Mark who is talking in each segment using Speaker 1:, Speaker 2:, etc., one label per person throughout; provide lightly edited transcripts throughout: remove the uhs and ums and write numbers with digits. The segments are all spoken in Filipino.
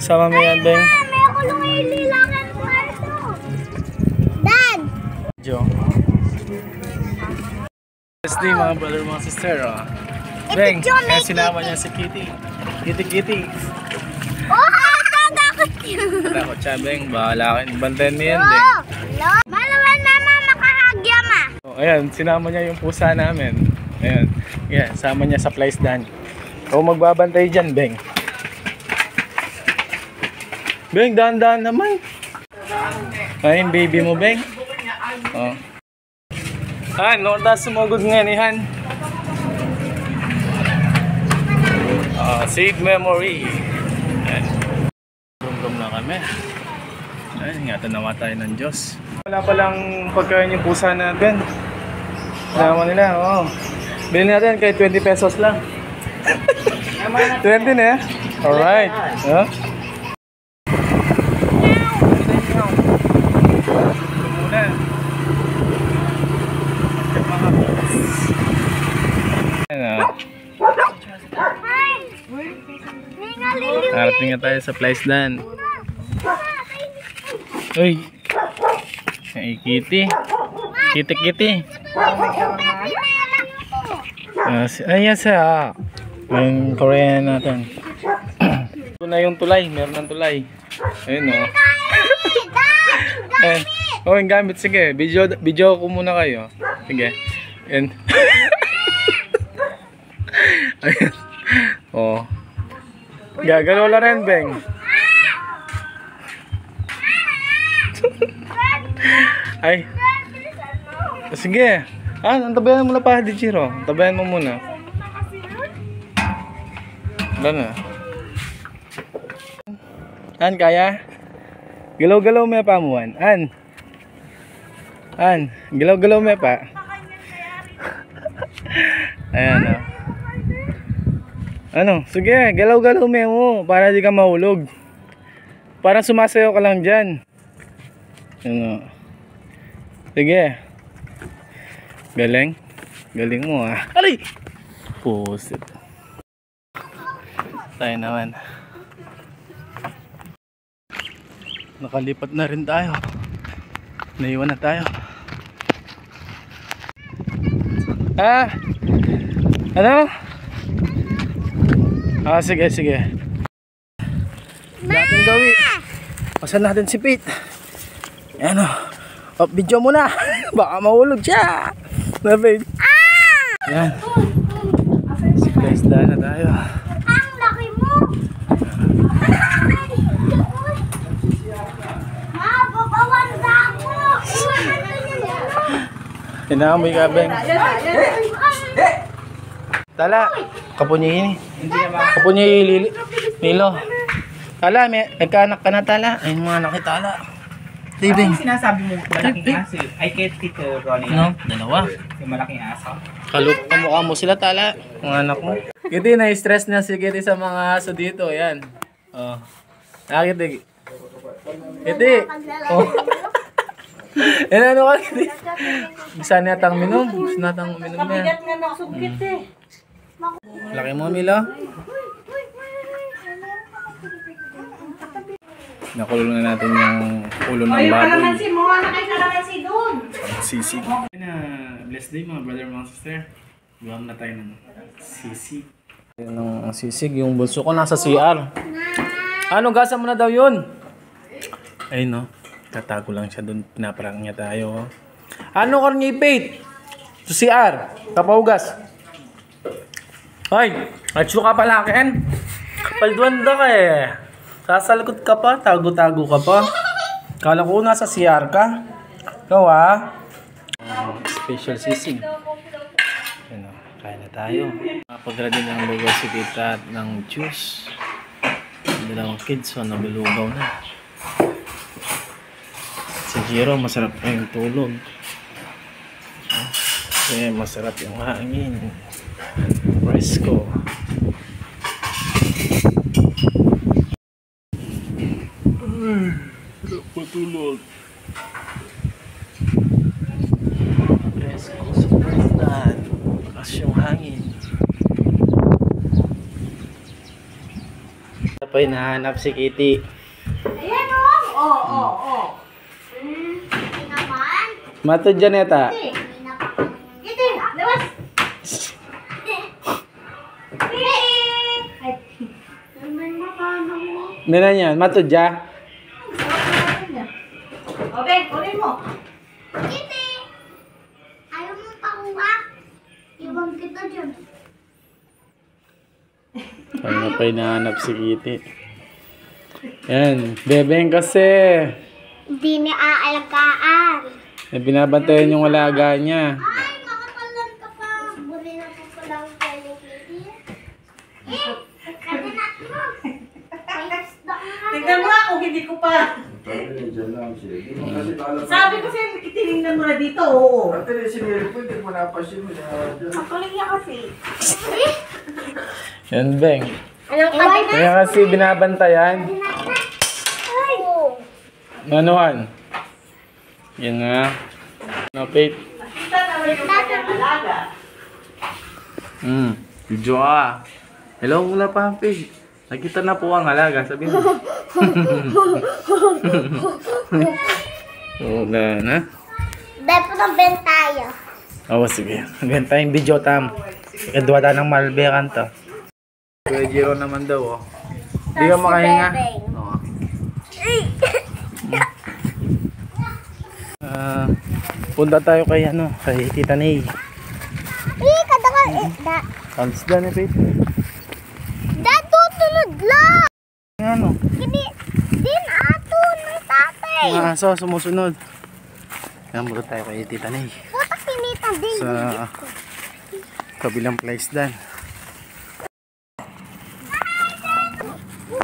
Speaker 1: Sama mo yan, Beng.
Speaker 2: May kulong ililangan ko ito. Dad!
Speaker 1: Jo. Kasi mga brother, mga sister, oh. Beng, kaya sinama niya si Kitty. Kitty.
Speaker 2: Oh, takot yun.
Speaker 1: Takot siya, Beng. Bahala ka. Bantayan mo yan, Beng.
Speaker 2: Malaman mama makahagya ma.
Speaker 1: Oh, ayan, sinama niya yung pusa namin. Ayan. Ayan, sama niya sa playsdan. Ikaw magbabantay dyan, Beng. Beng, dahan-dahan naman. Ayun, baby mo, Beng. Oh. Han, norda sumugod nga ni Han. Save memory. Ayan. Gum-gum na kami. Ayan, ingatan nawa tayo ng Diyos. Wala palang pagkain yung pusa natin. Sama nila, oh. Bilhin natin kay 20 pesos lang. 20 na eh. Alright. Huh? Harating nga tayo sa playsdan. Uy. Ay, Kitty. Kitty. Ayan siya. Yung Korean natin. Ito na yung tulay. Meron ng tulay. Ayun o. Oh, yung gamit. Sige. Video ko muna kayo. Sige. Ayan. Ayan. Oh. Gagalaw lang rin, Beng. Ay. Sige. Antabayan mo na pa, Dichiro. Antabayan mo muna. Wala na. An, kaya? Galaw-galaw may pa mo, An. An, galaw-galaw may pa. Ayan, o. Ano? Sige, galaw-galaw may mo para di ka mahulog. Parang sumasayaw ka lang dyan. Ano? Sige. Galing. Galing mo ah. Aray! Pusit. Tayo naman. Nakalipat na rin tayo. Naiwan na tayo. Ah! Ano? Sige. Dating gawi. Pasan natin si Pete. Ayan o. Video mo na. Baka mahulog siya. Na Pete. Ayan. Playsdan na tayo.
Speaker 2: Ang laki mo. Mababawan na ako.
Speaker 1: Tinamoy ka, Beng. Tala. Kapunyi ini. Kapunyi Nilo. Tala, nagkaanak ka na, Tala. Ay, mga anak ni Tala.
Speaker 3: Ano sinasabi mo malaking aso? Ay, kaya Tito Ronnie.
Speaker 1: No? Dalawa.
Speaker 3: Yung malaking aso.
Speaker 1: Kamukha mo sila, Tala. Mga anak mo. Kitty, na-stress na si Kitty sa mga aso dito. Ayan. Oh. Kitty. Kitty. Oh. Ano ka, Kitty? Gusto natang minom. Gusto natang minom niya.
Speaker 2: Kabigat nga nakasugkit eh.
Speaker 1: Laki mo, Milo. Nakulong na natin yung ulo ng baboy. Sisig. Blessed day mga brother, mga sister. Buwang na tayo ng sisig. Ng sisig, yung bulso ko nasa CR. Ano, gasa mo na daw yun? Ayun no, tatago lang siya doon. Pinaparang niya tayo. Ano ka niya ipate? Sa CR, kapahugas. Hoy, atso ka pala akin. Kapalduanda ka eh. Sasalakot ka pa, tago-tago ka pa. Kala ko nasa CR ka. Ikaw ah. Special sisig. Ano, kain na tayo. Pag-ready ng lugaw si Tita at ng juice. Dalawang kids, so nabulugaw na. Si Jiro, masarap na yung tulog. Kasi masarap yung hangin. Fresco. Sarap matulog. Fresco sa playsdan. Lakas yung hangin. po hinahanap si Kitty.
Speaker 2: Ayan o. Oo. Hindi naman.
Speaker 1: Mato Janeta.
Speaker 2: Hindi naman. Ito, labas.
Speaker 1: Meron yan. Mato dya.
Speaker 3: O, Ben, kunin mo.
Speaker 2: Kitty! Ayaw mo pakuha? Iwan kita dyan.
Speaker 1: Ano pa hinahanap si Kitty? Yan. Bebeng kasi.
Speaker 2: Hindi niya aalagaan.
Speaker 1: Binabantayan yung alaga niya.
Speaker 2: Ay, makapalan ka pa. Buli na po pala ang kayo, Kitty. Kanina mo. Ay, isda nga.
Speaker 3: Tignan mo ako, hindi ko pa. Sabi ko sa'yo, tinignan mo na dito, oo. Kapalaya kasi.
Speaker 1: Yan, Beng.
Speaker 2: Anong kayo?
Speaker 1: Kaya kasi binabantayan.
Speaker 2: Ay!
Speaker 1: Nanuhan? Yan nga. No, Pete.
Speaker 3: Kita naman yung kanyang alaga.
Speaker 1: Video ka. Hello muna pa, Pete. Nakita na po ang alaga. Sabi mo. Wala na.
Speaker 2: Dahil po ng ben tayo.
Speaker 1: Oo, sige. Hanggang tayong video, Tam. Ikadwa tayo ng Malbekan to. Kuya Jiro naman daw, oh. Hindi ka makahinga. Oo. Punta tayo kay Tita Nay.
Speaker 2: Kadakal.
Speaker 1: Alis na ni Pete.
Speaker 2: Tutunod lang.
Speaker 1: Ano?
Speaker 2: Hindi. Din ato ng tatay.
Speaker 1: Mga aso, sumusunod. Yan, punta tayo kay Tita Nay.
Speaker 2: Puta kinita din.
Speaker 1: Sa kabilang place dan.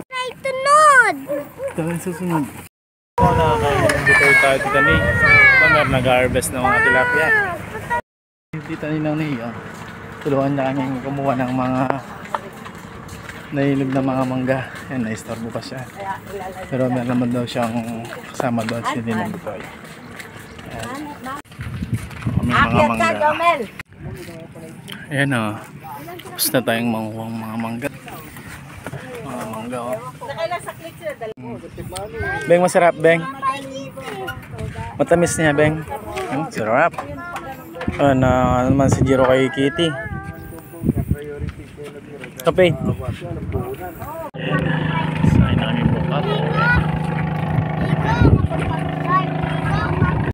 Speaker 2: Ay, tunod.
Speaker 1: Tayo susunod. Nakakain tayo Tita Nay. Meron nag-harvest ng mga tilapia. Tita Nay lang Nay. Tulungan niya kami kumuha ng mga nahilig na mga mangga. Yan, na-istorbo pa siya. Pero meron naman daw siyang kasama doon si Ninang Butoy. Kami mga mangga. Ayan o. Tapos na tayong manguha ng mga mangga. Mga mangga o. Beng, masarap Beng. Matamis niya Beng. Sarap. Na naman si Jiro kay Kitty. Kape. Sain na kami bukat.